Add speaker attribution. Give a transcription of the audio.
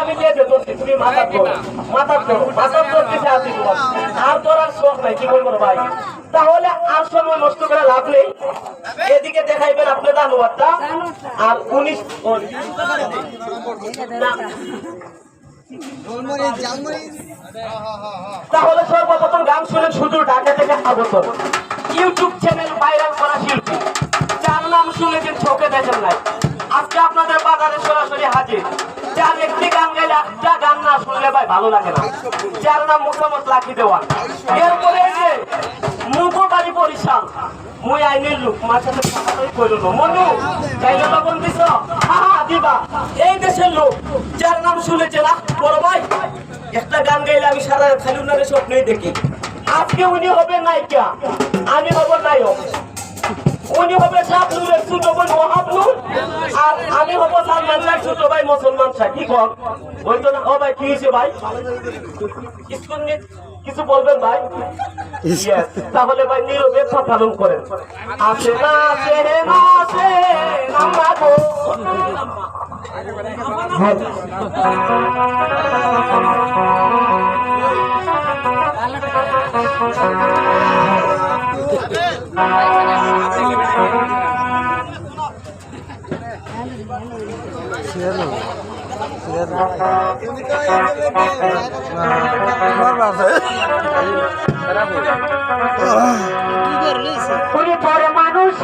Speaker 1: আমি দিয়ে দেবো, তুমি মাথার ধরতে আছি তোমার আর ধরার শখ নাই, কি বলবো ভাই। তাহলে আর সময় নষ্ট করে লাভ নেই, এদিকে দেখাইবেন আপনি দানুয়ারটা আর 19 তাহলে সর্বপ্রথম গান শুনে শুধু ঢাকা থেকে আগত ইউটিউব চ্যানেল ভাইরাল করা শিল্পী, যার নাম শুনেছেন চোখে দেখেন নাই, আজকে আপনাদের বাজারে সরাসরি হাজির। যার একটি গান গাইলে একটা গান না শুনলে ভাই ভালো লাগে না, যার নাম মোহাম্মদ লাকি দেওয়ান। এরপরে যে মুখবাড়ি বরিশাল, মুই আইনের লোক, মার সাথে কথাই কইল না, মনু গাইলে লবণ দিছ, হ্যাঁ দিবা, এই দেশের লোক, যার নাম শুনেছে না বড় ভাই, একটা গান গাইলে আমি সারা খালি উনারে স্বপ্নই দেখি। আজকে উনি হবে নায়িকা, আমি হব নায়ক, উনি হবে শাবনুরের ছোট বোন ওয়াহাবনুর, আর আমি হব সালমান শাহ ছোট ভাই মুসলমান শাহ। কি কর ওই তো না? ও ভাই কি হয়েছে ভাই, স্কুল নিয়ে কিছু বলবেন ভাই? Yes, তাহলে ভাই নীরবে পালন করেন। আসে না আসে না আসে আমরা গো পরে মানুষ